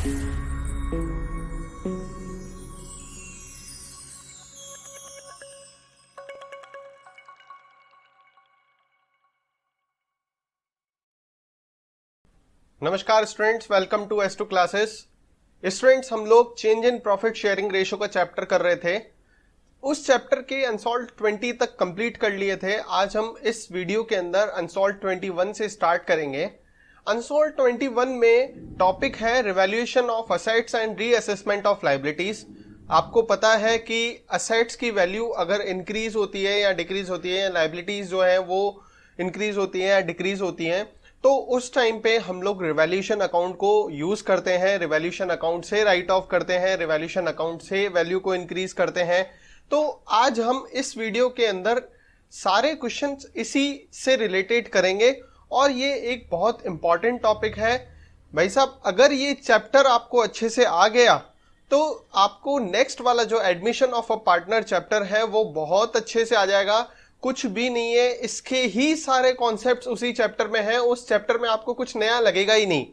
नमस्कार students, welcome to S2 classes. Students, हम लोग change in profit sharing ratio का चैप्टर कर रहे थे। उस चैप्टर के अनसॉल्व 20 तक कंप्लीट कर लिए थे। आज हम इस वीडियो के अंदर अनसॉल्व 21 से स्टार्ट करेंगे। अनसॉल्व 21 में टॉपिक है revaluation of assets and reassessment of liabilities. आपको पता है कि असेट्स की वैल्यू अगर इंक्रीज होती है या डिक्रीज होती है, लायबिलिटीज जो है वो इंक्रीज होती है या डिक्रीज होती है, तो उस टाइम पे हम लोग रिवैल्यूएशन अकाउंट को यूज करते हैं। रिवैल्यूएशन अकाउंट से राइट ऑफ करते हैं, रिवैल्यूएशन अकाउंट से वैल्यू को इंक्रीज करते हैं। तो आज हम इस वीडियो के अंदर सारे क्वेश्चंस इसी से रिलेटेड करेंगे और ये एक बहुत इंपॉर्टेंट टॉपिक है। भाई साहब, अगर ये चैप्टर आपको अच्छे से आ गया तो आपको नेक्स्ट वाला जो admission of a partner chapter है वो बहुत अच्छे से आ जाएगा। कुछ भी नहीं है, इसके ही सारे कॉन्सेप्ट्स उसी चैप्टर में हैं। उस चैप्टर में आपको कुछ नया लगेगा ही नहीं।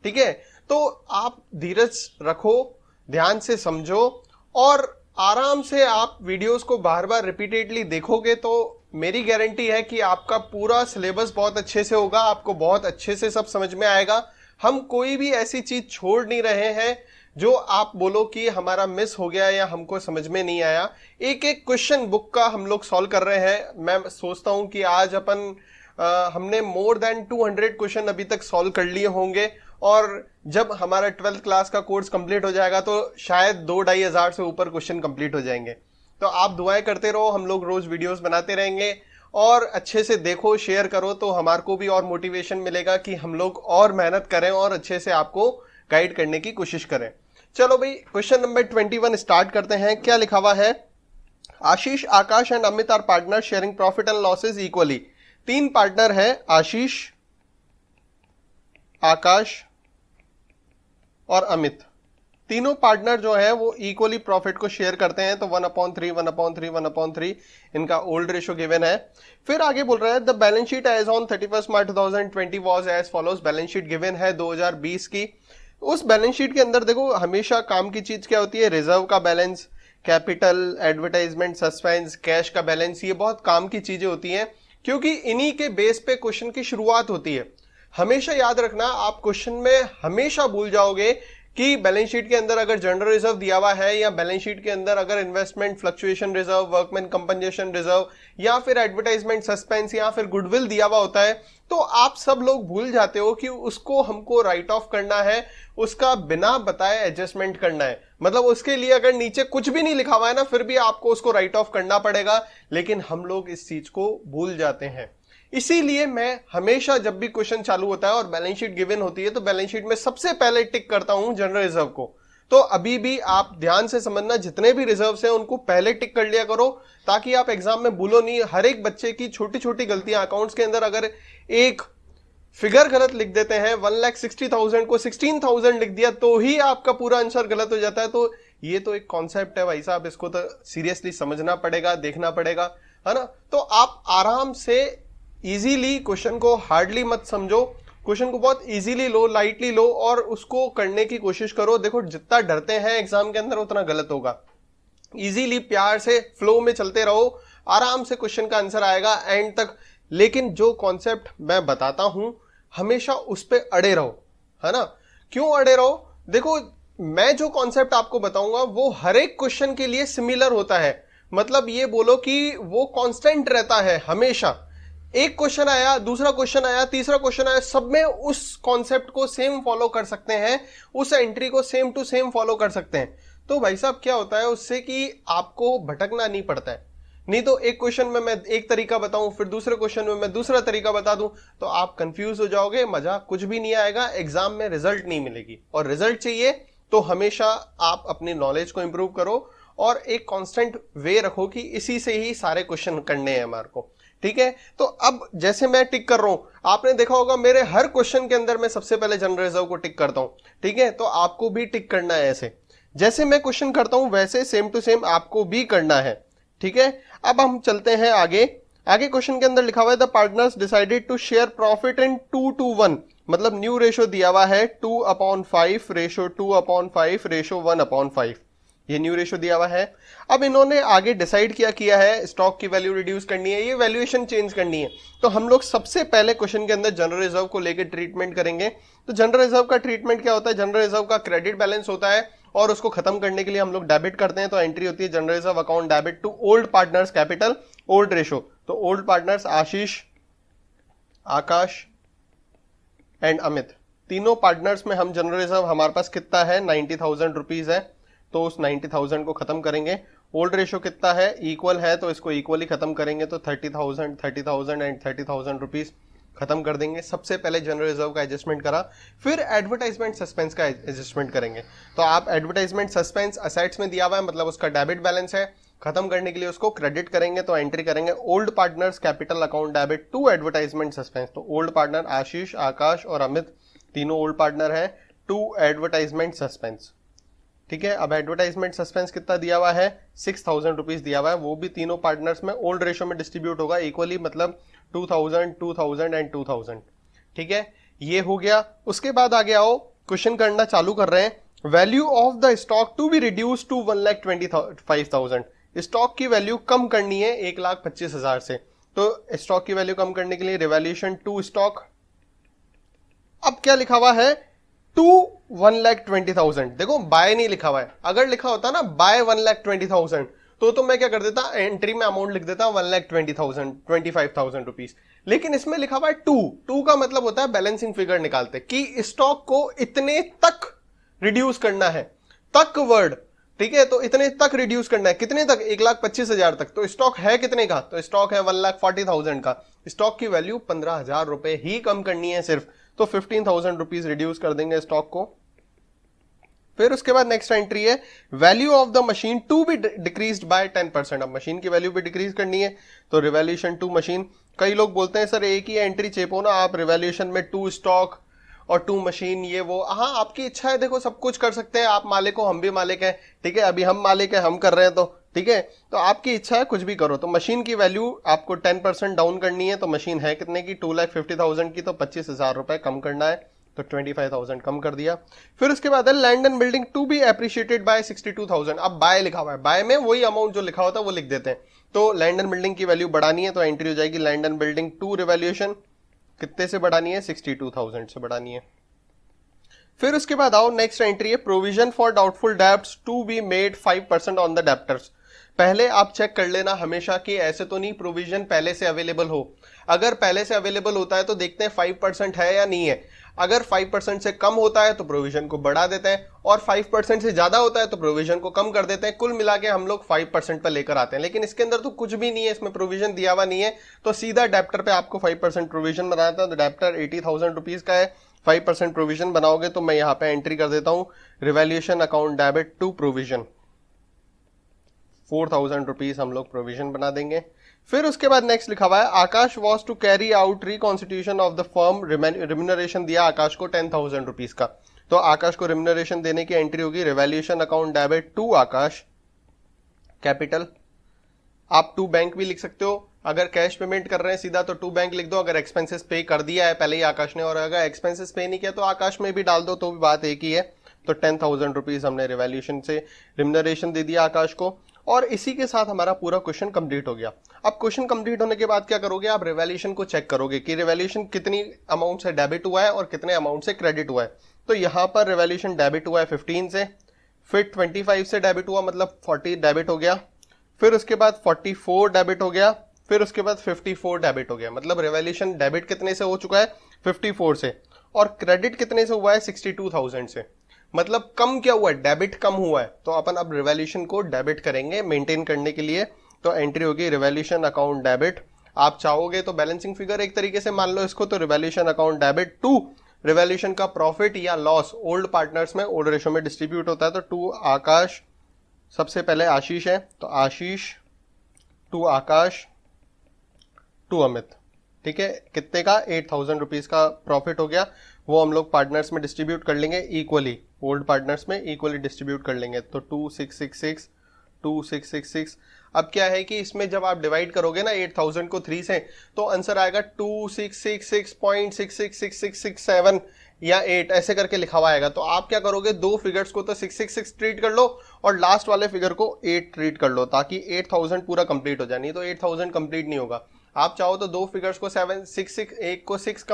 ठीक है, तो आप धीरज रखो, ध्यान से समझो और आराम से आप वीडियोस को बार बार रिपीटेडली देखोगे तो मेरी गारंटी है कि आपका पूरा सिलेबस बहुत अच्छे से होगा, आपको बहुत अच्छे से सब समझ में आएगा। हम कोई भी ऐसी चीज छोड़ नहीं रहे हैं जो आप बोलो कि हमारा मिस हो गया या हमको समझ में नहीं आया। एक एक क्वेश्चन बुक का हम लोग सॉल्व कर रहे हैं। मैं सोचता हूं कि आज हमने मोर देन 200 क्वेश्चन अभी तक सॉल्व कर लिए होंगे और जब हमारा 12th क्लास का कोर्स कंप्लीट हो जाएगा तो शायद 2-2.5 हजार से ऊपर क्वेश्चन कंप्लीट हो जाएंगे। तो आप दुआएं करते रहो, हम लोग रोज वीडियोस बनाते रहेंगे और अच्छे से देखो, शेयर करो तो हमारे को भी और मोटिवेशन मिलेगा कि हम लोग और मेहनत करें और अच्छे से आपको गाइड करने की कोशिश करें। चलो भाई, क्वेश्चन नंबर 21 स्टार्ट करते हैं। क्या लिखा हुआ है? Ashish, Akash and Amit are partner sharing profit and losses equally. 3 partner है, आशीष, आकाश और अमित। तीनों पार्टनर जो है वो इक्वली प्रॉफिट को शेयर करते हैं। तो 1/3 1/3 1/3 इनका ओल्ड रेशो गिवन है। फिर आगे बोल रहा है the balance sheet as on 31 March 2020 was as follows. Balance sheet given है 2020 की। उस बैलेंस शीट के अंदर देखो, हमेशा काम की चीज क्या होती है? रिजर्व का balance, capital, advertisement, suspense, cash का बैलेंस। ये बहुत काम की चीजें होती हैं क्योंकि इन्हीं के बेस पे क्वेश्चन की शुरुआत होती है। हमेशा याद रखना, आप क्वेश्चन में हमेशा भूल जाओगे कि बैलेंस शीट के अंदर अगर जनरल रिजर्व दिया हुआ है या बैलेंस शीट के अंदर अगर investment fluctuation reserve, workman compensation reserve या फिर एडवर्टाइजमेंट सस्पेंस या फिर गुडविल दिया हुआ होता है, तो आप सब लोग भूल जाते हो कि उसको हमको राइट ऑफ करना है, उसका बिना बताए एडजस्टमेंट करना है। मतलब उसके लिए अगर नीचे कुछ भी नहीं लिखा हुआ है ना, फिर भी आपको उसको राइट ऑफ करना पड़ेगा, लेकिन हम लोग इस चीज को भूल जाते हैं। इसीलिए मैं हमेशा जब भी क्वेश्चन चालू होता है और बैलेंस शीट गिवन होती है तो बैलेंस शीट में सबसे पहले टिक करता हूं जनरल रिजर्व को। तो अभी भी आप ध्यान से समझना, जितने भी रिजर्व्स हैं उनको पहले टिक कर लिया करो ताकि आप एग्जाम में भूलो नहीं। हर एक बच्चे की छोटी छोटी गलतियां, अकाउंट्स के अंदर अगर एक फिगर गलत लिख देते हैं, 1,60,000 को 16,000 लिख दिया तो ही आपका पूरा आंसर गलत हो जाता है। तो ये तो एक कॉन्सेप्ट है भाई साहब, इसको तो सीरियसली समझना पड़ेगा, देखना पड़ेगा, है ना। तो आप आराम से इजीली क्वेश्चन को हार्डली मत समझो, क्वेश्चन को बहुत इजीली लो, लाइटली लो और उसको करने की कोशिश करो। देखो, जितना डरते हैं एग्जाम के अंदर उतना गलत होगा। इजीली, प्यार से, फ्लो में चलते रहो, आराम से क्वेश्चन का आंसर आएगा एंड तक। लेकिन जो कॉन्सेप्ट मैं बताता हूं हमेशा उस पर अड़े रहो, है ना। क्यों अड़े रहो? देखो, मैं जो कॉन्सेप्ट आपको बताऊंगा वो हर एक क्वेश्चन के लिए सिमिलर होता है। मतलब ये बोलो कि वो कांस्टेंट रहता है हमेशा। एक क्वेश्चन आया, दूसरा क्वेश्चन आया, तीसरा क्वेश्चन आया, सब में उस कॉन्सेप्ट को सेम फॉलो कर सकते हैं, उस एंट्री को सेम टू सेम फॉलो कर सकते हैं। तो भाई साहब क्या होता है उससे कि आपको भटकना नहीं पड़ता है। नहीं तो एक क्वेश्चन में मैं एक तरीका बताऊं, फिर दूसरे क्वेश्चन में मैं दूसरा तरीका बता दूं, तो आप कंफ्यूज हो जाओगे, मजा कुछ भी नहीं आएगा, एग्जाम में रिजल्ट नहीं मिलेगी। और रिजल्ट चाहिए तो हमेशा आप अपनी नॉलेज को इंप्रूव करो और एक कांस्टेंट वे रखो कि इसी से ही सारे क्वेश्चन करने हैं हमारे को। ठीक है, तो अब जैसे मैं टिक कर रहा हूं, आपने देखा होगा मेरे हर क्वेश्चन के अंदर मैं सबसे पहले जनरल रिजर्व को टिक करता हूं। ठीक है, तो आपको भी टिक करना है ऐसे। जैसे मैं क्वेश्चन करता हूं वैसे सेम टू सेम आपको भी करना है। ठीक है, अब हम चलते हैं आगे। आगे क्वेश्चन के अंदर लिखा हुआ है the partners decided to share profit in 2:1, मतलब न्यू रेशो दिया हुआ है 2/5 रेशो 2/5 रेशो 1/5, ये न्यू रेशो दिया हुआ है। अब इन्होंने आगे डिसाइड किया है स्टॉक की वैल्यू रिड्यूस करनी है, ये वैल्यूएशन चेंज करनी है। तो हम लोग सबसे पहले क्वेश्चन के अंदर जनरल रिजर्व को लेकर ट्रीटमेंट करेंगे। तो जनरल रिजर्व का ट्रीटमेंट क्या होता है, जनरल रिजर्व का क्रेडिट बैलेंस होता है और उसको खत्म करने के लिए हम लोग डेबिट करते हैं। तो एंट्री होती है general reserve account debit to old partners capital old ratio. तो old partners Ashish, Akash and Amit, तीनों पार्टनर्स में हम जनरल रिजर्व हमारे पास कितना है 90,000 रुपीज है, तो उस 90,000 को खत्म करेंगे। ओल्ड रेशो कितना है, इक्वल है, तो इसको इक्वली खत्म करेंगे। तो 30,000 एंड 30,000 रुपीज खत्म कर देंगे। सबसे पहले जनरल रिजर्व का एडजस्टमेंट करा, फिर एडवर्टाइजमेंट सस्पेंस का एडजस्टमेंट करेंगे। तो आप एडवर्टाइजमेंट सस्पेंस असेट्स में दिया हुआ है, मतलब उसका डेबिट बैलेंस है, खत्म करने के लिए उसको क्रेडिट करेंगे। तो एंट्री करेंगे old partners capital account debit to advertisement suspense. तो ओल्ड पार्टनर आशीष, आकाश और अमित तीनों ओल्ड पार्टनर है टू एडवर्टाइजमेंट सस्पेंस। ठीक है, अब एडवर्टाइजमेंट सस्पेंस कितना दिया हुआ है 6,000 रुपीज दिया हुआ है, वो भी तीनों पार्टनर्स में ओल्ड रेशो में डिस्ट्रीब्यूट होगा इक्वली, मतलब 2,000 2,000 एंड 2,000। ठीक है, ये हो गया। उसके बाद आगे आओ, क्वेश्चन करना चालू कर रहे हैं। Value of the stock to be reduce to 1,25,000। Stock की वैल्यू कम करनी है 1,25,000 से। तो स्टॉक की वैल्यू कम करने के लिए रिवैल्यूएशन टू स्टॉक। अब क्या लिखा हुआ है टू 1,20,000। देखो बाय नहीं लिखा हुआ है, अगर लिखा होता ना बाय 1,20,000 तो मैं क्या कर देता, एंट्री में अमाउंट लिख देता 1,20,000 25,000 रुपीज। लेकिन इसमें लिखा हुआ है टू का मतलब होता है बैलेंसिंग फिगर निकालते कि स्टॉक को इतने तक रिड्यूस करना है, तक वर्ड। ठीक है, तो इतने तक रिड्यूस करना है, कितने तक 1,25,000 तक। तो स्टॉक है कितने का, तो स्टॉक है 1,40,000 का। स्टॉक की वैल्यू 15,000 रुपए ही कम करनी है सिर्फ, तो 15,000 रुपीज रिड्यूस कर देंगे स्टॉक को। फिर उसके बाद नेक्स्ट एंट्री है value of the machine to be decreased by 10%। अब मशीन की वैल्यू भी डिक्रीज करनी है, तो रिवैल्यूएशन टू मशीन। कई लोग बोलते हैं सर एक ही एंट्री चेपो ना आप, रिवैल्यूएशन में टू स्टॉक और टू मशीन ये वो। हाँ आपकी इच्छा है, देखो सब कुछ कर सकते हैं, आप मालिक हो हम भी मालिक है। ठीक है, अभी हम मालिक है, हम कर रहे हैं, तो ठीक है, तो आपकी इच्छा है कुछ भी करो। तो मशीन की वैल्यू आपको 10% डाउन करनी है। तो मशीन है कितने की 2,50,000 की, तो 25,000 रुपए कम करना है, तो 25,000 कम कर दिया। फिर उसके बाद है land and building to be appreciated by 62,000। अब बाय लिखा हुआ है, बाय में वही अमाउंट जो लिखा होता है वो लिख देते हैं। तो लैंड एंड बिल्डिंग की वैल्यू बढ़ानी है, तो एंट्री हो जाएगी land and building to revaluation. कितने से बढ़ानी है 62,000 से बढ़ानी है। फिर उसके बाद आओ नेक्स्ट एंट्री है provision for doubtful debts to be made 5% on the debtors. पहले आप चेक कर लेना हमेशा कि ऐसे तो नहीं प्रोविजन पहले से अवेलेबल हो। अगर पहले से अवेलेबल होता है तो देखते हैं 5% है या नहीं है। अगर 5% से कम होता है तो प्रोविजन को बढ़ा देते हैं, और 5% से ज्यादा होता है तो प्रोविजन को कम कर देते हैं। कुल मिला के हम लोग 5% पर लेकर आते हैं। लेकिन इसके अंदर तो कुछ भी नहीं है, इसमें प्रोविजन दिया हुआ नहीं है, तो सीधा डेब्टर पे आपको 5% प्रोविजन बनाना था। तो डेब्टर 80,000 रुपीज का है, 5% प्रोविजन बनाओगे तो मैं यहाँ पे एंट्री कर देता हूँ revaluation account debit to provision 4,000 rupees हम लोग प्रोविजन बना देंगे। फिर उसके बाद नेक्स्ट लिखा हुआ है Akash was to carry out reconstitution of the firm. Remuneration दिया आकाश को 10,000 रुपीज का, तो आकाश को रिम्यूनरेशन देने की एंट्री होगी revaluation account debit to Akash capital. आप टू बैंक भी लिख सकते हो, अगर कैश पेमेंट कर रहे हैं सीधा तो टू बैंक लिख दो। अगर एक्सपेंसेस पे कर दिया है पहले ही आकाश ने, और अगर एक्सपेंसेस पे नहीं किया तो आकाश में भी डाल दो, तो भी बात एक ही है। तो 10,000 रुपीज हमने रिवैल्यूएशन से रिम्यूनरेशन दे दिया आकाश को, और इसी के साथ हमारा पूरा क्वेश्चन कंप्लीट हो गया। अब क्वेश्चन कंप्लीट होने के बाद क्या करोगे, आप रिवैल्यूएशन को चेक करोगे कि रिवैल्यूएशन कितनी अमाउंट से डेबिट हुआ है और कितने अमाउंट से क्रेडिट हुआ है। तो यहाँ पर रिवैल्यूएशन डेबिट हुआ है 15 से, फिर 25 से डेबिट हुआ, मतलब 40 डेबिट हो गया, फिर उसके बाद 44 डेबिट हो गया, फिर उसके बाद 54 डेबिट हो गया। मतलब रिवैल्यूएशन डेबिट कितने से हो चुका है 54 से, और क्रेडिट कितने से हुआ है 62,000 से। मतलब कम क्या हुआ है, डेबिट कम हुआ है। तो अपन अब रिवैल्यूएशन को डेबिट करेंगे मेंटेन करने के लिए। तो एंट्री होगी रिवैल्यूएशन अकाउंट डेबिट। आप चाहोगे तो बैलेंसिंग फिगर एक तरीके से मान लो इसको, तो revaluation account debit to revaluation का प्रॉफिट या लॉस ओल्ड पार्टनर्स में ओल्ड रेशो में डिस्ट्रीब्यूट होता है। तो टू आकाश, सबसे पहले आशीष है तो आशीष, टू आकाश, टू अमित। ठीक है, कितने का 8,000 रुपीज का प्रॉफिट हो गया, वो हम लोग पार्टनर्स में डिस्ट्रीब्यूट कर लेंगे इक्वली, ओल्ड पार्टनर्स में इक्वली डिस्ट्रीब्यूट कर लेंगे। तो 2,666 2,666। अब क्या है कि इसमें जब आप डिवाइड करोगे ना 8000 को 3 से, तो आंसर आएगा 2666.666667 या 8 ऐसे करके लिखा हुआ आएगा। तो आप क्या करोगे, दो फिगर्स को तो 666 ट्रीट कर लो और लास्ट वाले फिगर को 8 ट्रीट कर लो, ताकि 8000 पूरा कंप्लीट हो जाए। नहीं तो 8000 कंप्लीट नहीं होगा। आप चाहो तो दो फिगर्स को 766, एक को 6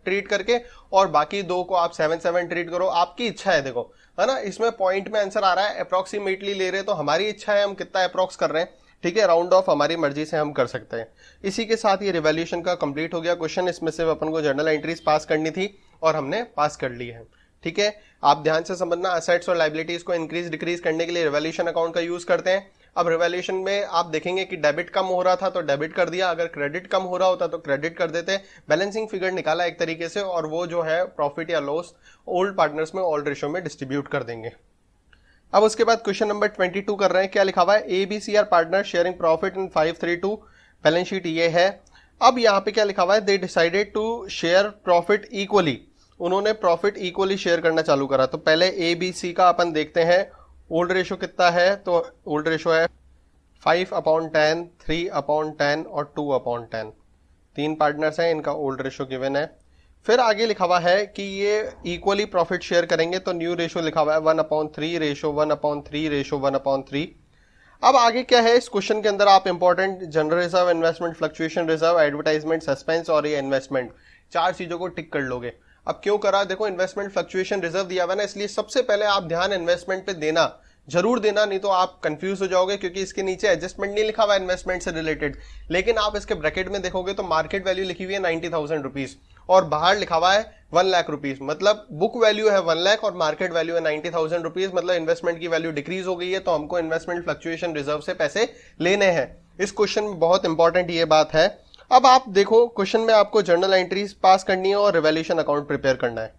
ट्रीट करके और बाकी दो को आप 7 ट्रीट करो, आपकी इच्छा है। देखो है ना, इसमें पॉइंट में आंसर आ रहा है, अप्रोक्सीमेटली ले रहे हैं तो हमारी इच्छा है हम कितना अप्रोक्स कर रहे हैं। ठीक है, राउंड ऑफ हमारी मर्जी से हम कर सकते हैं। इसी के साथ ये रिवॉल्यूशन का कंप्लीट हो गया क्वेश्चन। इसमें सिर्फ अपन को जर्नल एंट्रीज पास करनी थी और हमने पास कर ली है। ठीक है, आप ध्यान से समझना, असेट्स और लायबिलिटीज को इंक्रीज डिक्रीज करने के लिए रिवॉल्यूशन अकाउंट का यूज करते हैं। अब रिवॉल्यूशन में आप देखेंगे कि डेबिट कम हो रहा था तो डेबिट कर दिया, अगर क्रेडिट कम हो रहा होता तो क्रेडिट कर देते। बैलेंसिंग फिगर निकाला एक तरीके से, और वो जो है प्रॉफिट या लॉस ओल्ड पार्टनर्स में ओल्ड रेशो में डिस्ट्रीब्यूट कर देंगे। अब उसके बाद क्वेश्चन नंबर 22 कर रहे हैं। क्या लिखा हुआ है, ABC are partner sharing profit in 532। Balance sheet ये है। अब यहाँ पे क्या लिखा हुआ है, they decided to share profit equally. उन्होंने प्रॉफिट इक्वली शेयर करना चालू करा। तो पहले ABC का अपन देखते हैं ओल्ड रेशो कितना है। तो ओल्ड रेशो है 5/10, 3/10 और 2/10। तीन पार्टनर्स हैं, इनका ओल्ड रेशो गिवन है। फिर आगे लिखा हुआ है कि ये इक्वली प्रॉफिट शेयर करेंगे, तो न्यू रेशो लिखा हुआ है 1/3 रेशो 1/3 रेशो 1/3। अब आगे क्या है इस क्वेश्चन के अंदर, आप important general reserve, investment fluctuation reserve, advertisement suspense और ये इन्वेस्टमेंट, चार चीजों को टिक कर लोगे। अब क्यों करा, देखो इन्वेस्टमेंट फ्लक्चुएशन रिजर्व दिया हुआ ना, इसलिए सबसे पहले आप ध्यान इन्वेस्टमेंट पे देना, जरूर देना, नहीं तो आप कंफ्यूज हो जाओगे, क्योंकि इसके नीचे एडजस्टमेंट नहीं लिखा हुआ इन्वेस्टमेंट से रिलेटेड, लेकिन आप इसके ब्रैकेट में देखोगे तो मार्केट वैल्यू लिखी हुई है 90,000 रुपीज और बाहर लिखा हुआ है 1 लाख रुपीज। मतलब बुक वैल्यू है 1 लाख और मार्केट वैल्यू है 90,000 रुपीज। मतलब इन्वेस्टमेंट की वैल्यू डिक्रीज हो गई है, तो हमको इन्वेस्टमेंट फ्लक्चुएशन रिजर्व से पैसे लेने हैं। इस क्वेश्चन में बहुत इंपॉर्टेंट ये बात है। अब आप देखो क्वेश्चन में आपको जर्नल एंट्रीज पास करनी है और रिवॉल्यूशन अकाउंट प्रिपेयर करना है।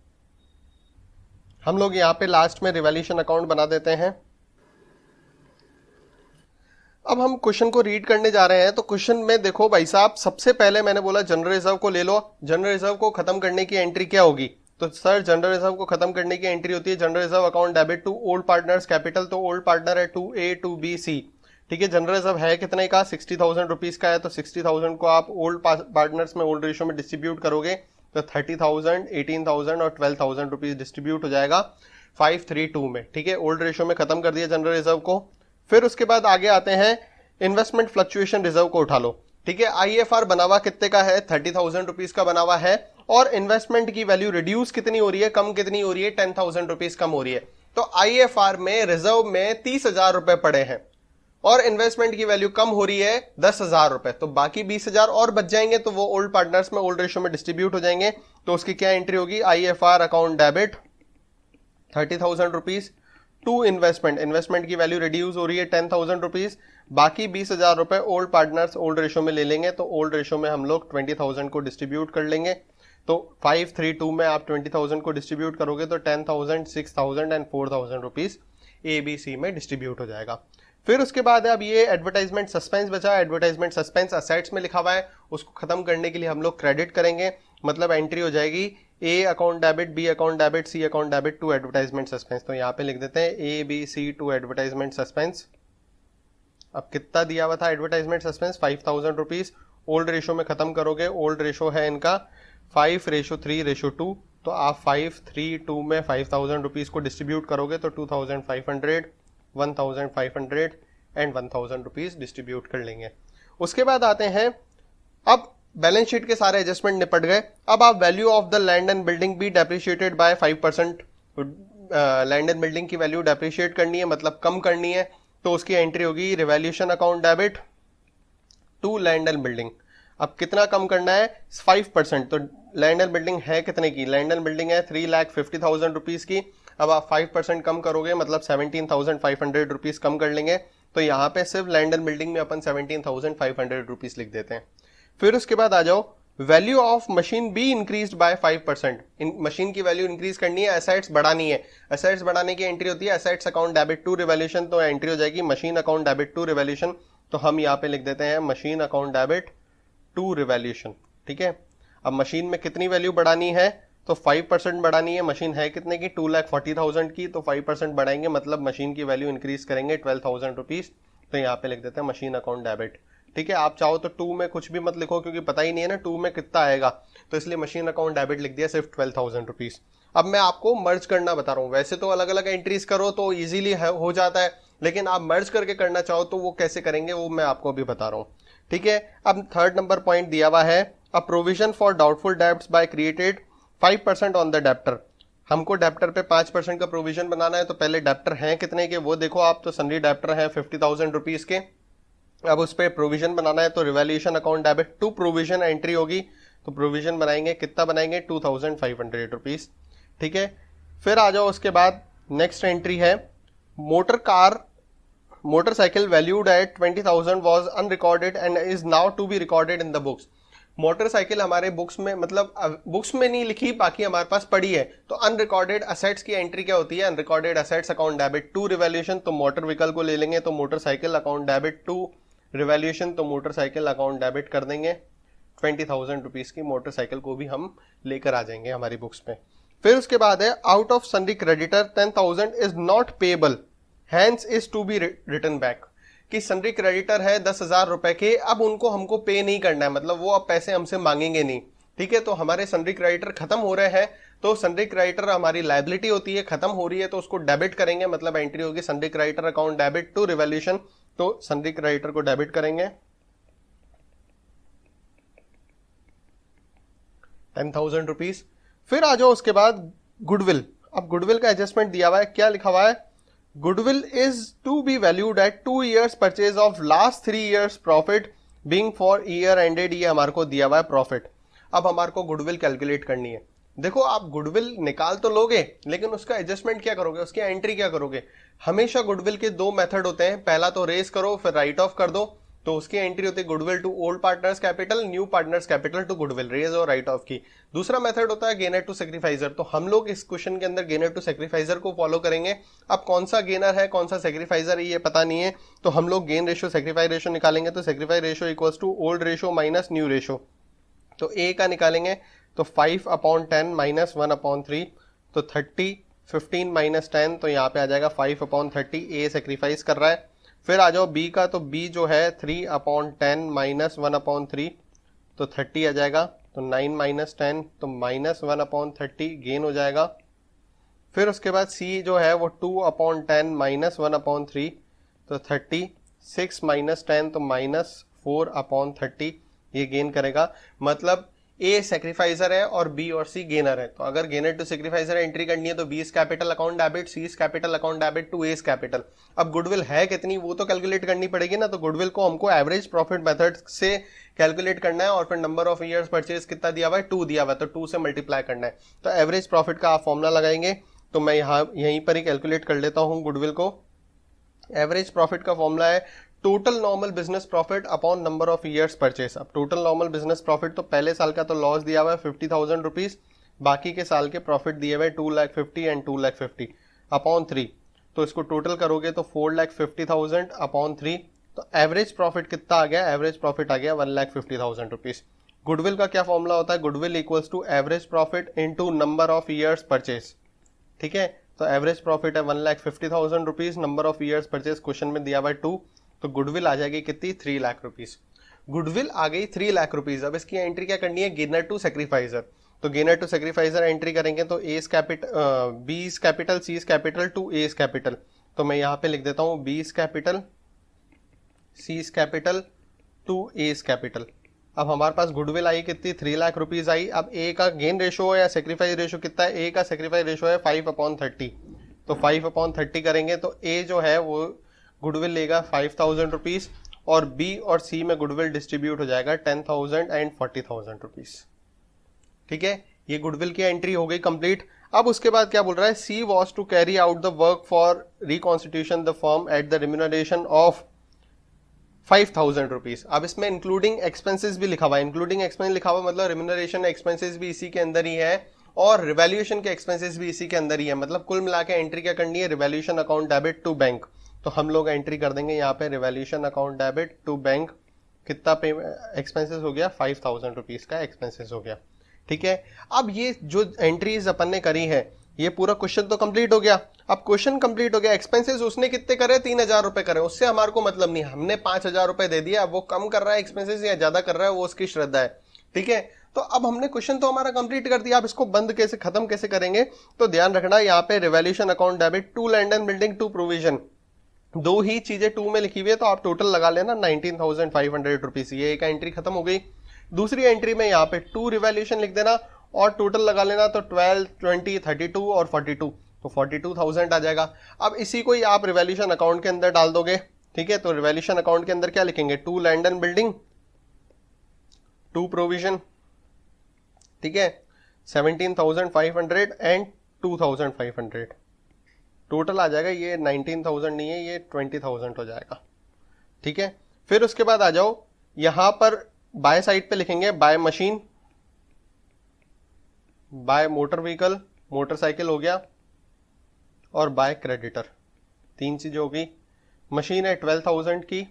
हम लोग यहाँ पे लास्ट में रिवॉल्यूशन अकाउंट बना देते हैं। अब हम क्वेश्चन को रीड करने जा रहे हैं। तो क्वेश्चन में देखो भाई साहब, सबसे पहले मैंने बोला जनरल रिजर्व को ले लो। जनरल रिजर्व को खत्म करने की एंट्री क्या होगी, तो सर जनरल रिजर्व को खत्म करने की एंट्री होती है general reserve account debit to old partners capital. तो ओल्ड पार्टनर है 2A 2B C। ठीक है, जनरल रिजर्व है कितने का, 60,000 रुपीज का है। तो 60,000 को आप ओल्ड पार्टनर्स में ओल्ड रेशो में डिस्ट्रीब्यूट करोगे तो 30,000, 18,000 और 12,000 रुपीज डिस्ट्रीब्यूट हो जाएगा 532 में। ठीक है, ओल्ड रेशो में खत्म कर दिया जनरल रिजर्व को। फिर उसके बाद आगे आते हैं, इन्वेस्टमेंट फ्लक्चुएशन रिजर्व को उठा लो। ठीक है, IFR बना हुआ कितने का है, 30,000 रुपीज का बना हुआ है, और इन्वेस्टमेंट की वैल्यू रिड्यूस कितनी हो रही है, कम कितनी हो रही है, 10,000 रुपीज कम हो रही है। तो IFR में रिजर्व में 30,000 रुपए पड़े हैं और इन्वेस्टमेंट की वैल्यू कम हो रही है 10,000 रुपए, तो बाकी 20,000 और बच जाएंगे, तो वो ओल्ड पार्टनर्स में ओल्ड रेशो में डिस्ट्रीब्यूट हो जाएंगे। तो उसकी क्या एंट्री होगी, IFR account debit 30,000 rupees to investment. Investment की वैल्यू रिड्यूस हो रही है 10,000 रुपीज, बाकी 20,000 रुपए ओल्ड पार्टनर्स ओल्ड रेशो में ले लेंगे। तो ओल्ड रेशो में हम लोग 20,000 को डिस्ट्रीब्यूट कर लेंगे। तो 532 में आप 20,000 को डिस्ट्रीब्यूट करोगे तो 10,000, 6,000 एंड 4,000 रुपीज ABC में डिस्ट्रीब्यूट हो जाएगा। फिर उसके बाद अब ये एडवर्टाइजमेंट सस्पेंस बचा। एडवर्टाइजमेंट सस्पेंस असेट्स में लिखा हुआ है, उसको खत्म करने के लिए हम लोग क्रेडिट करेंगे। मतलब एंट्री हो जाएगी A account debit, B account debit, C account debit to advertisement suspense. तो यहाँ पे लिख देते हैं ABC टू एडवर्टाइजमेंट सस्पेंस। अब कितना दिया हुआ था advertisement suspense, 5,000 rupees. Old ratio में खत्म करोगे, ओल्ड रेशो है इनका 5:3:2। तो आप 532 में 5,000 रुपीज को डिस्ट्रीब्यूट करोगे तो 2,500, 1,500 एंड 1,000 रुपीज डिस्ट्रीब्यूट कर लेंगे। उसके बाद आते हैं, अब बैलेंस शीट के सारे एडजस्टमेंट निपट गए। अब आप value of the land and building be depreciated by 5%। Land and building की वैल्यू डेप्रिशिएट करनी है, मतलब कम करनी है। तो उसकी एंट्री होगी revaluation account debit to land and building. अब कितना कम करना है, 5%। तो लैंड एंड बिल्डिंग है कितने की, लैंड एंड बिल्डिंग है 3,50,000 रुपीज की। अब आप 5% कम करोगे, मतलब 17,500 रुपीज कम कर लेंगे। तो यहाँ पे सिर्फ लैंड एंड बिल्डिंग में अपन 17,500 रुपीज लिख देते हैं। फिर उसके बाद आ जाओ, value of machine be increased by 5%। Machine की वैल्यू इंक्रीज करनी है, एसेट्स बढ़ानी है। एसेट्स बढ़ाने की एंट्री होती है assets account debit to revaluation. तो एंट्री हो जाएगी machine account debit to revaluation. तो हम यहाँ पे लिख देते हैं machine account debit to revaluation. ठीक है, अब मशीन में कितनी वैल्यू बढ़ानी है, तो 5% बढ़ानी है। मशीन है कितने की, 2,40,000 की। तो 5% बढ़ाएंगे, मतलब मशीन की वैल्यू इंक्रीज करेंगे 12,000 रुपीज। तो यहाँ पे लिख देते हैं मशीन अकाउंट डेबिट। ठीक है, आप चाहो तो 2 में कुछ भी मत लिखो क्योंकि पता ही नहीं है ना 2 में कितना आएगा, तो इसलिए मशीन अकाउंट डेबिट लिख दिया सिर्फ 12,000 रुपीज। अब मैं आपको मर्ज करना बता रहा हूँ, वैसे तो अलग अलग एंट्रीज करो तो इजीली हो जाता है, लेकिन आप मर्ज करके करना चाहो तो वो कैसे करेंगे वो मैं आपको अभी बता रहा हूँ। ठीक है, अब थर्ड नंबर पॉइंट दिया हुआ है, a provision for doubtful debts by created 5% on the debtor. हमको डेप्टर पे 5% का प्रोविजन बनाना है, तो पहले डेप्टर हैं कितने के वो देखो आप, तो सन्नी डेप्टर है 50,000 रुपीज के। अब उस पर प्रोविजन बनाना है, तो revaluation account debit to provision entry होगी, तो प्रोविजन बनाएंगे, कितना बनाएंगे 2,500 रुपीज। ठीक है, फिर आ जाओ उसके बाद नेक्स्ट एंट्री है, motorcycle valued at 20,000 was unrecorded and is now to be recorded in the books. Motorcycle हमारे बुक्स में, मतलब बुक्स में नहीं लिखी, बाकी हमारे पास पड़ी है, तो अनरिकॉर्डेड असेट्स की एंट्री क्या होती है, unrecorded assets account debit to revaluation, तो मोटर व्हीकल को ले लेंगे, तो motorcycle account debit to revaluation, तो मोटरसाइकिल अकाउंट डेबिट कर देंगे 20,000 रुपीज की मोटरसाइकिल को भी हम लेकर आ जाएंगे हमारी बुक्स में। फिर उसके बाद है out of Sunny creditor 10,000 is not payable hence is to be return back, कि सन्नी क्रेडिटर है 10,000 रुपए के, अब उनको हमको पे नहीं करना है, मतलब वो अब पैसे हमसे मांगेंगे नहीं। ठीक है, तो हमारे सन्नी क्रेडिटर खत्म हो रहे हैं, तो सन्नी क्रेडिटर हमारी लायबिलिटी होती है, खत्म हो रही है, तो उसको डेबिट करेंगे, मतलब एंट्री होगी Sunny creditor account debit to revaluation, तो सन्नी क्रेडिटर को डेबिट करेंगे 10,000 रुपीज। फिर आ जाओ उसके बाद गुडविल। अब गुडविल का एडजस्टमेंट दिया हुआ है, क्या लिखा हुआ है, goodwill is to be valued at 2 years purchase of last 3 years profit being for year ended, ये हमारे को दिया हुआ है प्रॉफिट। अब हमारे को गुडविल कैलकुलेट करनी है। देखो आप गुडविल निकाल तो लोगे, लेकिन उसका एडजस्टमेंट क्या करोगे, उसकी एंट्री क्या करोगे। हमेशा गुडविल के 2 मेथड होते हैं, पहला तो रेस करो फिर राइट ऑफ कर दो, तो उसकी एंट्री होती है goodwill to old partners capital, new partners capital to goodwill, raise और राइट ऑफ की। दूसरा मेथड होता है गेनर टू सेक्रीफाइजर, तो हम लोग इस क्वेश्चन के अंदर गेनर टू सेक्रीफाइजर को फॉलो करेंगे। अब कौन सा गेनर है कौन सा सेक्रीफाइजर है ये पता नहीं है, तो हम लोग गेन रेशियो सेक्रीफाई रेशियो निकालेंगे, तो sacrifice ratio equals to old ratio minus new ratio, तो ए का निकालेंगे तो 5/10 माइनस 1/3, तो 30, 15 माइनस 10, तो यहाँ पे आ जाएगा 5/30, ए सेक्रीफाइस कर रहा है। फिर आ जाओ बी का, तो बी जो है 3/10 माइनस 1/3, तो 30 आ जाएगा, तो 9 माइनस 10, तो माइनस 1/30 गेन हो जाएगा। फिर उसके बाद सी जो है वो 2/10 माइनस 1/3, तो 30, 6 माइनस 10, तो माइनस 4/30 ये गेन करेगा। मतलब ए सेक्रीफाइजर है और बी और सी गेनर है, तो अगर गेनर टू सेक्रीफाइजर एंट्री करनी है तो B is capital account debit, C is capital account debit to A is capital. अब गुडविल है कितनी वो तो कैलकुलेट करनी पड़ेगी ना, तो गुडविल को हमको एवरेज प्रॉफिट मेथड से कैलकुलेट करना है, और फिर नंबर ऑफ ईयर्स परचेज कितना दिया हुआ है 2 दिया हुआ है, तो 2 से मल्टीप्लाई करना है, तो एवरेज प्रॉफिट का आप फॉर्मूला लगाएंगे। तो मैं यहीं पर ही कैलकुलेट कर लेता हूँ गुडविल को। एवरेज प्रॉफिट का फॉर्मूला है total normal business profit upon number of years purchase. अब टोटल नॉर्मल बिजनेस प्रॉफिट, तो पहले साल का तो लॉस दिया हुआ है 50,000 रुपीज, बाकी के साल के प्रॉफिट दिए हुए 2,50,000 एंड 2,50,000 अपॉन 3, तो इसको टोटल करोगे तो 4,50,000 अपॉन 3, तो एवरेज प्रॉफिट कितना आ गया, एवरेज प्रॉफिट आ गया 1,50,000 रुपीज। गुडविल का क्या फॉर्मूला होता है, goodwill equals to average profit into number of years purchase. ठीक है, तो एवरेज प्रॉफिट है 1,50,000 rupees, number of years purchase question में दिया हुआ है 2, तो गुडविल आ जाएगी कितनी 3 लाख रुपीज। गुडविल आ गई 3 लाख रुपीज। अब इसकी एंट्री क्या करनी है, गेनर टू सेक्रीफाइजर, तो गेनर टू सेक्रीफाइजर एंट्री करेंगे तो A is capital, B is capital, C is capital to A is capital, तो मैं यहाँ पे लिख देता हूँ B is capital, C is capital to A is capital. अब हमारे पास गुडविल आई कितनी 3 लाख रुपीज आई। अब ए का गेन रेशो या सेक्रीफाइस रेशो कितना है, ए का सेक्रीफाइस रेशो है 5/30, तो 5/30 करेंगे तो ए जो है वो गुडविल लेगा 5,000 रुपीज, और बी और सी में गुडविल डिस्ट्रीब्यूट हो जाएगा 10,000 एंड 40,000 रुपीज। ठीक है, ये गुडविल की एंट्री हो गई कंप्लीट। अब उसके बाद क्या बोल रहा है, C was to carry out the work for reconstitution the firm at the remuneration of 5,000 rupees. अब इसमें इंक्लूडिंग एक्सपेंसेस भी लिखा हुआ है, इंक्लूडिंग एक्सपेंस लिखा हुआ मतलब रिम्यूनरेशन एक्सपेंसेस भी इसी के अंदर ही है, और रिवैल्यूएशन के एक्सपेंसेस भी इसी के अंदर ही है। मतलब कुल मिला के एंट्री क्या करनी है, revaluation account debit to bank, तो हम लोग एंट्री कर देंगे यहाँ पे revaluation account debit to bank, कितना पे एक्सपेंसेस हो गया 5,000 रुपीज का एक्सपेंसेस हो गया। ठीक है, अब ये जो एंट्रीज अपन ने करी है ये पूरा क्वेश्चन तो कंप्लीट हो गया। अब क्वेश्चन कंप्लीट हो गया, एक्सपेंसेस उसने कितने करे, 3,000 रुपए करे, उससे हमारे को मतलब नहीं, हमने 5,000 रुपए दे दिया। अब वो कम कर रहा है एक्सपेंसेस या ज्यादा कर रहा है वो उसकी श्रद्धा है, ठीक है। तो अब हमने क्वेश्चन तो हमारा कंप्लीट कर दिया, आप इसको बंद कैसे, खत्म कैसे करेंगे, तो ध्यान रखना यहाँ पे revaluation account debit to land and building to provision, दो ही चीजें टू में लिखी हुई है, तो आप टोटल लगा लेना 19,500 रुपीज। ये एक एंट्री खत्म हो गई। दूसरी एंट्री में यहाँ पे टू रिवैल्यूएशन लिख देना और टोटल लगा लेना, तो 12, 20, 32 और 42, तो 42,000 आ जाएगा। अब इसी को ही आप रिवैल्यूएशन अकाउंट के अंदर डाल दोगे, ठीक है। तो रिवैल्यूएशन अकाउंट के अंदर क्या लिखेंगे, to land and building, to provision, ठीक है, 17,500 एंड 2,500, टोटल आ जाएगा ये 19,000 नहीं है, ये 20,000 हो जाएगा, ठीक है। फिर उसके बाद आ जाओ यहां पर बाय साइड पे लिखेंगे by machine, by motor vehicle, motorcycle हो गया, और बाय क्रेडिटर, तीन चीजें हो गई। मशीन है 12,000 की,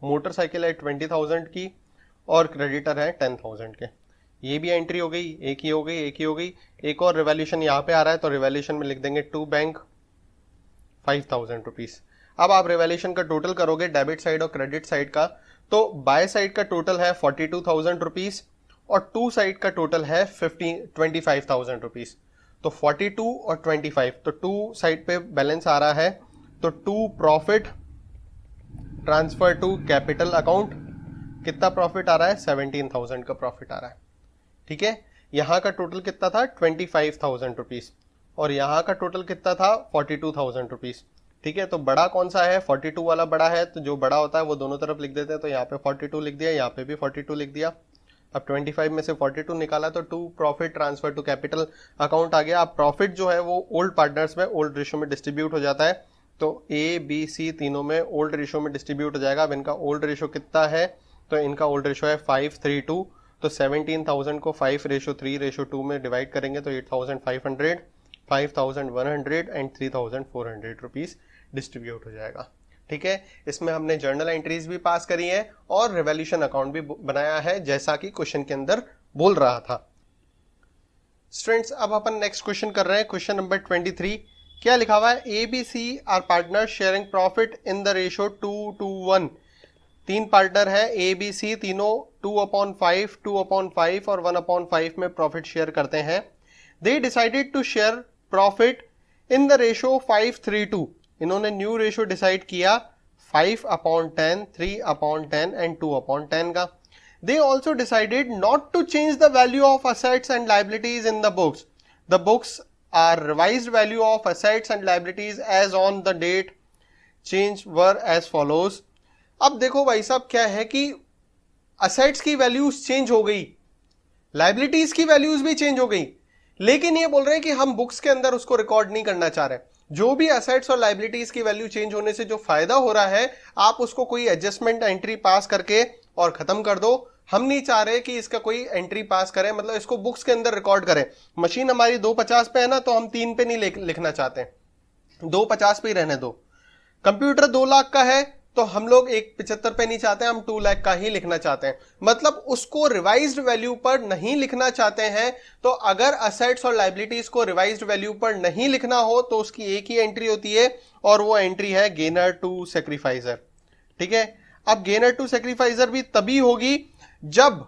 मोटरसाइकिल है 20,000 की, और क्रेडिटर है 10,000 के। ये भी एंट्री हो गई, एक ही हो गई, एक ही हो गई। एक और रिवैल्यूएशन यहाँ पे आ रहा है, तो रिवैल्यूएशन में लिख देंगे टू बैंक 5,000 रुपीज। अब आप रिवैल्यूएशन का टोटल करोगे डेबिट साइड और क्रेडिट साइड का, तो बाय साइड का टोटल है 42,000 रुपीज और टू साइड का टोटल है 25,000 रुपीज। तो 42 और 25, तो टू साइड पे बैलेंस आ रहा है, तो to profit transfer to capital account, कितना प्रॉफिट आ रहा है, 17,000 का प्रॉफिट आ रहा है, ठीक है। यहां का टोटल कितना था, 25,000 रुपीज, और यहां का टोटल कितना था, 42,000 रुपीज, ठीक है। तो बड़ा कौन सा है, 42 वाला बड़ा है, तो जो बड़ा होता है वो दोनों तरफ लिख देते हैं, तो यहाँ पे 42 लिख दिया, यहाँ पे भी 42 लिख दिया। अब 25 में से 42 निकाला, तो to profit transfer to capital account आ गया। अब प्रॉफिट जो है वो ओल्ड पार्टनर्स में ओल्ड रेशियो में डिस्ट्रीब्यूट हो जाता है, तो ए बी सी तीनों में ओल्ड रेशियो में डिस्ट्रीब्यूट हो जाएगा। अब इनका ओल्ड रेशियो कितना है, तो इनका ओल्ड रेशियो है 5:3:2, तो 17,000 को 5:3:2 में डिवाइड करेंगे, तो 8,500, 5,100 एंड 3,400 रुपीज डिस्ट्रीब्यूट हो जाएगा, ठीक है। इसमें हमने जर्नल एंट्रीज भी पास करी है और रिवैल्यूएशन अकाउंट भी बनाया है, जैसा कि क्वेश्चन के अंदर बोल रहा था। स्टूडेंट्स, अब अपन नेक्स्ट क्वेश्चन कर रहे हैं, क्वेश्चन नंबर 23। क्या लिखा हुआ है, A B C are partner sharing profit in the ratio 2:1। तीन पार्टनर है ए बी सी, तीनों 2/5, 2/5 और 1/5 में प्रॉफिट शेयर करते हैं। They decided to share profit in the ratio 5:3:2। इन्होंने न्यू रेशियो डिसाइड किया 5/10, 3/10 एंड 2/10 का। They also decided not to change the value of assets and liabilities in the books. The books are revised value of assets and liabilities as on the date change were as follows. अब देखो भाई साहब, क्या है कि assets की values change हो गई, लाइबिलिटीज की वैल्यूज भी चेंज हो गई, लेकिन ये बोल रहे हैं कि हम बुक्स के अंदर उसको रिकॉर्ड नहीं करना चाह रहे। जो भी असेट्स और लाइबिलिटीज की वैल्यू चेंज होने से जो फायदा हो रहा है, आप उसको कोई एडजस्टमेंट एंट्री पास करके और खत्म कर दो। हम नहीं चाह रहे कि इसका कोई एंट्री पास करें, मतलब इसको बुक्स के अंदर रिकॉर्ड करें। मशीन हमारी 250 पे है ना, तो हम 3 पे नहीं लिखना चाहते, 250 पे ही रहने दो। कंप्यूटर 2 लाख का है, तो हम लोग 175 पे नहीं चाहते, हम 2 लाख का ही लिखना चाहते हैं, मतलब उसको रिवाइज्ड वैल्यू पर नहीं लिखना चाहते हैं। तो अगर असेट्स और लाइबिलिटीज को रिवाइज्ड वैल्यू पर नहीं लिखना हो, तो उसकी एक ही एंट्री होती है, और वो एंट्री है गेनर टू सेक्रीफाइजर, ठीक है। अब गेनर टू सेक्रीफाइजर भी तभी होगी जब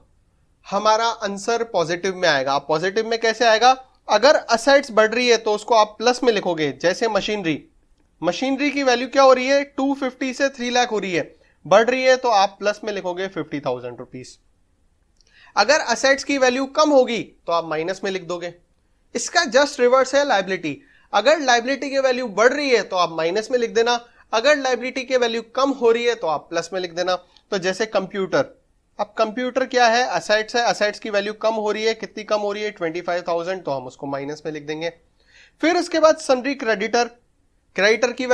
हमारा आंसर पॉजिटिव में आएगा। आप पॉजिटिव में कैसे आएगा, अगर असेट्स बढ़ रही है तो उसको आप प्लस में लिखोगे, जैसे मशीनरी की वैल्यू क्या हो रही है, 250 से 3 लाख हो रही है, बढ़ रही है तो आप प्लस में लिखोगे 50,000 रुपीज। अगर असेट्स की वैल्यू कम होगी तो आप माइनस में लिख दोगे। इसका जस्ट रिवर्स है लाइबिलिटी। अगर लाइबिलिटी की वैल्यू बढ़ रही है तो आप माइनस में लिख देना, अगर लाइबिलिटी की वैल्यू कम हो रही है तो आप प्लस में लिख देना। तो जैसे कंप्यूटर, अब कंप्यूटर क्या है, असेट्स है, असेट्स की वैल्यू कम हो रही है, कितनी कम हो रही है, 25,000, तो हम उसको माइनस में लिख देंगे। फिर उसके बाद सन्ड्री क्रेडिटर, क्रेडिटर की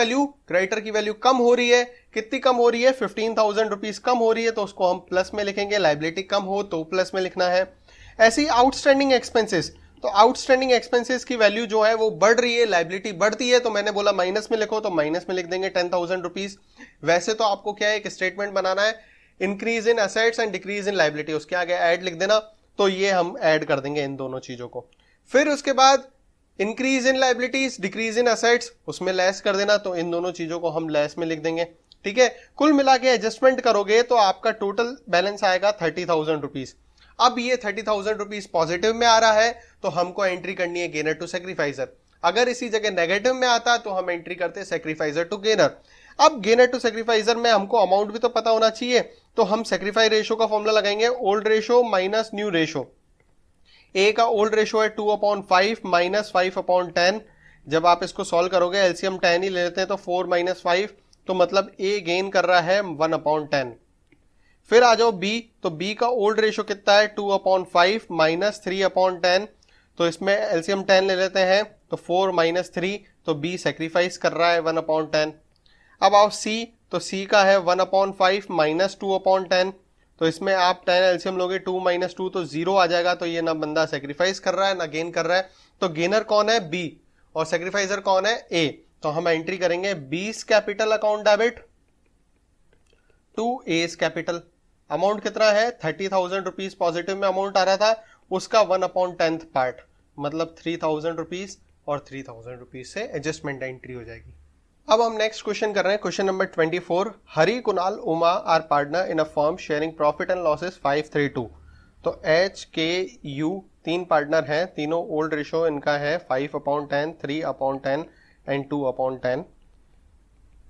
वैल्यू कम हो रही है, कितनी कम हो रही है, 15,000 रुपीज कम हो रही है, तो उसको हम प्लस में लिखेंगे। लाइबिलिटी कम हो तो प्लस में लिखना है। ऐसी आउटस्टैंडिंग एक्सपेंसेस, तो आउटस्टैंडिंग एक्सपेंसेस की वैल्यू जो है वो बढ़ रही है, लाइबिलिटी बढ़ती है, तो मैंने बोला माइनस में लिखो, तो माइनस में लिख देंगे 10,000 रुपीज। वैसे तो आपको क्या है, एक स्टेटमेंट बनाना है, increase in assets and decrease in liability, उसके आगे ऐड लिख देना, तो ये हम ऐड कर देंगे इन दोनों चीजों को। फिर उसके बाद increase in liabilities, decrease in assets, उसमें लेस कर देना, तो इन दोनों चीजों को हम लेस में लिख देंगे। ठीक है, कुल मिला के एडजस्टमेंट करोगे तो आपका टोटल बैलेंस आएगा 30,000 रुपीज। अब ये 30,000 रुपीज पॉजिटिव में आ रहा है तो हमको एंट्री करनी है गेनर टू सेक्रीफाइजर। अगर इसी जगह नेगेटिव में आता तो हम एंट्री करते सेक्रीफाइजर टू गेनर। अब गेनर टू सेक्रीफाइजर में हमको अमाउंट भी तो पता होना चाहिए, तो हम सेक्रीफाई रेशो का फॉर्मूला लगाएंगे, old ratio minus new ratio. A का ओल्ड रेशो है 2/5 माइनस 5/10। जब आप इसको सॉल्व करोगे, एलसीएम 10 ही ले लेते हैं, तो 4 माइनस 5, तो मतलब ए गेन कर रहा है 1/10। फिर आ जाओ बी, तो बी का ओल्ड रेशो कितना है 2/5 माइनस 3/10, तो इसमें एलसीएम 10 ले लेते हैं, तो 4 माइनस 3, तो बी सेक्रीफाइस कर रहा है 1/10। अब आओ सी, तो सी का है 1/5 माइनस 2/10, तो इसमें आप 10 एलसीएम लोगे, 2 माइनस 2 तो 0 आ जाएगा, तो ये ना बंदा सेक्रीफाइस कर रहा है ना गेन कर रहा है, तो गेनर कौन है बी और सेक्रीफाइजर कौन है ए। तो हम एंट्री करेंगे B's capital account debit to S capital. Amount कितना है 30,000 रुपीज पॉजिटिव में अमाउंट आ रहा था, उसका 1/10 पार्ट, मतलब 3,000 रुपीज और 3,000 रुपीज से एडजस्टमेंट एंट्री हो जाएगी। अब हम नेक्स्ट क्वेश्चन कर रहे हैं, question number 24। Hari, Kunal, Uma are partner in a firm sharing profit and losses 5-3-2। तो एच के यू तीन पार्टनर हैं, तीनों ओल्ड रेशो इनका है 5/10, 3/10 एंड 2/10।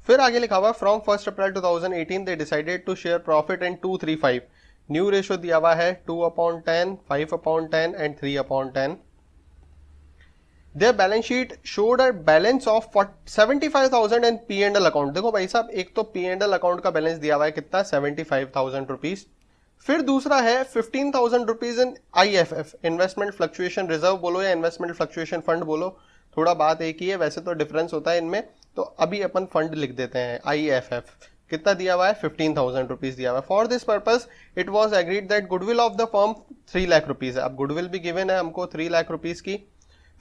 फिर आगे लिखा हुआ from 1 April 2018 they decided to share profit and 2-3-5। New ratio दिया हुआ है 2/10, 5/10 and 3/10। Their balance sheet showed a balance of 75,000 in P&L account. देखो भाई साहब, एक तो P&L अकाउंट का बैलेंस दिया हुआ है कितना 75,000 रुपीज। फिर दूसरा है 15,000 rupees in IFF, investment fluctuation reserve बोलो या इन्वेस्टमेंट फ्लक्चुएशन फंड बोलो, थोड़ा बात एक ही है, वैसे तो डिफरेंस होता है इनमें, तो अभी अपन फंड लिख देते हैं IFF। कितना दिया हुआ है 15,000 रुपीज दिया हुआ है। For this purpose it was agreed that goodwill of the firm 3 lakh rupees है। अब गुडविल भी गिवन है हमको 3 लाख रुपीज की।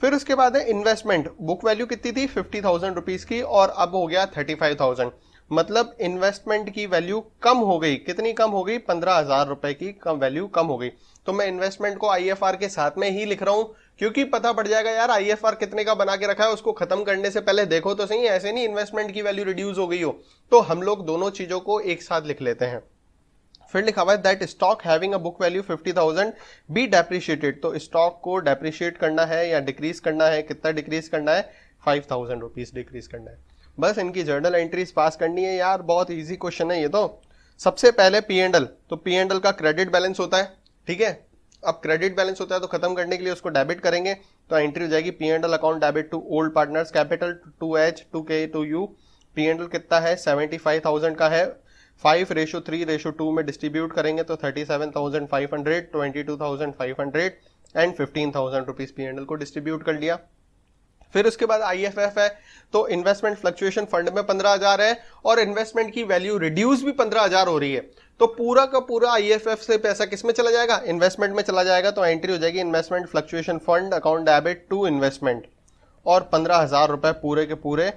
फिर उसके बाद है इन्वेस्टमेंट, बुक वैल्यू कितनी थी 50,000 रुपीज की और अब हो गया 35,000, मतलब इन्वेस्टमेंट की वैल्यू कम हो गई। कितनी कम हो गई 15,000 रुपए की कम वैल्यू कम हो गई। तो मैं इन्वेस्टमेंट को IFR के साथ में ही लिख रहा हूं, क्योंकि पता पड़ जाएगा यार IFR कितने का बना के रखा है, उसको खत्म करने से पहले देखो तो सही, ऐसे नहीं इन्वेस्टमेंट की वैल्यू रिड्यूस हो गई हो। तो हम लोग दोनों चीजों को एक साथ लिख लेते हैं। फिर लिखा हुआ है that stock having a book value 50,000 B depreciated. तो स्टॉक को डेप्रिशिएट करना है या डिक्रीज करना है, कितना डिक्रीज करना है 5,000 रुपीज डिक्रीज करना है। बस इनकी जर्नल एंट्रीज पास करनी है यार, बहुत इजी क्वेश्चन है ये तो। सबसे पहले P&L, तो P&L का क्रेडिट बैलेंस होता है, ठीक है। अब क्रेडिट बैलेंस होता है तो खत्म करने के लिए उसको डेबिट करेंगे, तो एंट्री हो जाएगी P&L account debit to old partners capital to H to K to U। P&L कितना है 75,000 का है, 5:3:2 में डिस्ट्रीब्यूट करेंगे तो 37,500, 22,500 एंड 15,000 रुपीज P&L को डिस्ट्रीब्यूट कर लिया। फिर उसके बाद IFF है, तो इन्वेस्टमेंट फ्लक्चुएशन फंड में 15,000 है और इन्वेस्टमेंट की वैल्यू रिड्यूस भी 15,000 हो रही है, तो पूरा का पूरा IFF से पैसा किस में चला जाएगा इन्वेस्टमेंट में चला जाएगा। तो एंट्री हो जाएगी investment fluctuation fund account debit to investment, और 15,000 रुपए पूरे के पूरे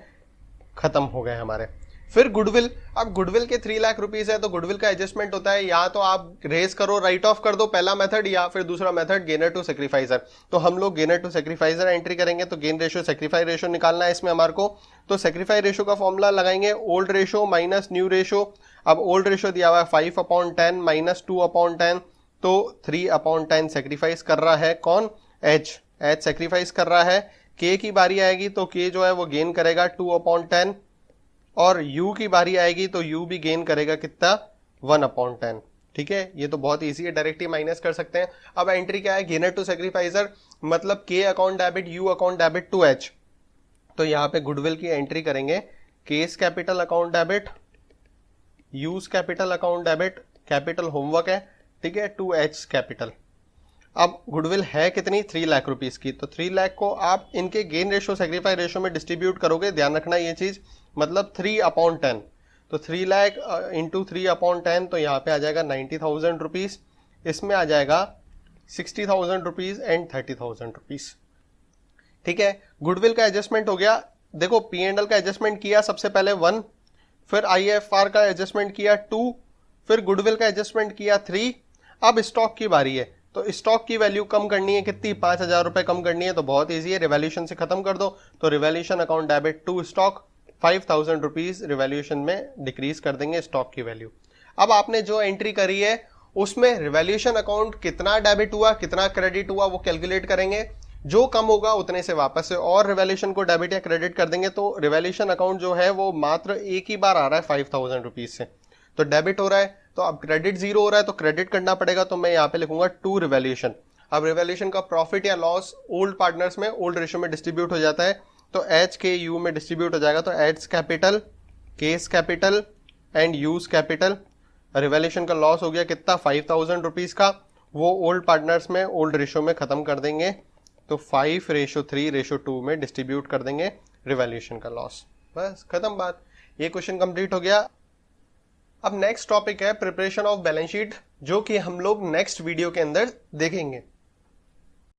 खत्म हो गए हमारे। फिर गुडविल, अब गुडविल के 3 लाख रुपीज है, तो गुडविल का एडजस्टमेंट होता है या तो आप रेज करो राइट ऑफ कर दो पहला मेथड, या फिर दूसरा मेथड गेनर टू सेक्रीफाइजर। तो हम लोग गेनर टू सेक्रीफाइजर एंट्री करेंगे, तो गेन रेशो सेक्रीफाई रेशो निकालना है इसमें हमारे को। तो सेक्रीफाई रेशो का फॉर्मूला लगाएंगे old ratio minus new ratio. अब ओल्ड रेशो दिया हुआ है 5/10 माइनस 2/10, तो 3/10 सेक्रीफाइस कर रहा है कौन एच सेक्रीफाइस कर रहा है। के की बारी आएगी तो के जो है वो गेन करेगा 2/10, और U की बारी आएगी तो U भी गेन करेगा कितना 1/10। ठीक है, ये तो बहुत इजी है, डायरेक्ट ही माइनस कर सकते हैं। अब एंट्री क्या है गेनर टू सेक्रीफाइजर, मतलब K account debit U account debit to H। तो यहाँ पे गुडविल की एंट्री करेंगे K's capital account debit, U's capital account debit, capital homework है, ठीक है, टू H कैपिटल। अब गुडविल है कितनी 3 लाख रुपीस की, तो 3 लाख को आप इनके गेन रेशो सेक्रीफाई रेशो में डिस्ट्रीब्यूट करोगे, ध्यान रखना ये चीज, मतलब 3/10, तो 3 लाख इंटू 3/10, तो यहाँ पे आ जाएगा 90,000 रुपीज, इसमें आ जाएगा 60,000 रुपीज एंड 30,000 रुपीज। ठीक है, गुडविल का एडजस्टमेंट हो गया। देखो P&L का एडजस्टमेंट किया सबसे पहले 1, फिर IFR का एडजस्टमेंट किया 2, फिर गुडविल का एडजस्टमेंट किया 3। अब स्टॉक की बारी है, तो स्टॉक की वैल्यू कम करनी है कितनी, 5,000 रुपए कम करनी है, तो बहुत ईजी है, रिवैल्यूएशन से खत्म कर दो। तो revaluation account debit to stock 5,000 rupees revaluation में डिक्रीज कर देंगे स्टॉक की वैल्यू। अब आपने जो एंट्री करी है उसमें रिवैल्यूएशन अकाउंट कितना डेबिट हुआ कितना क्रेडिट हुआ वो कैलकुलेट करेंगे, जो कम होगा उतने से वापस से और रिवैल्यूएशन को डेबिट या क्रेडिट कर देंगे। तो रिवैल्यूएशन अकाउंट जो है वो मात्र एक ही बार आ रहा है 5,000 रुपीज से, तो डेबिट हो रहा है, तो अब क्रेडिट जीरो हो रहा है तो क्रेडिट करना पड़ेगा, तो मैं यहाँ पे लिखूंगा टू रिवैल्यूएशन। अब रिवैल्यूएशन का प्रॉफिट या लॉस ओल्ड पार्टनर्स में ओल्ड रेशियो में डिस्ट्रीब्यूट हो जाता है, तो एच के यू में डिस्ट्रीब्यूट हो जाएगा, तो H capital, case capital and use capital. Revaluation का लॉस हो गया कितना, 5,000 रुपीज का, वो ओल्ड पार्टनर्स में ओल्ड रेशियो में खत्म कर देंगे, तो 5:3:2 में डिस्ट्रीब्यूट कर देंगे रिवैल्यूएशन का लॉस। बस खत्म बात, ये क्वेश्चन कंप्लीट हो गया। अब नेक्स्ट टॉपिक है प्रिपरेशन ऑफ बैलेंस शीट, जो कि हम लोग नेक्स्ट वीडियो के अंदर देखेंगे।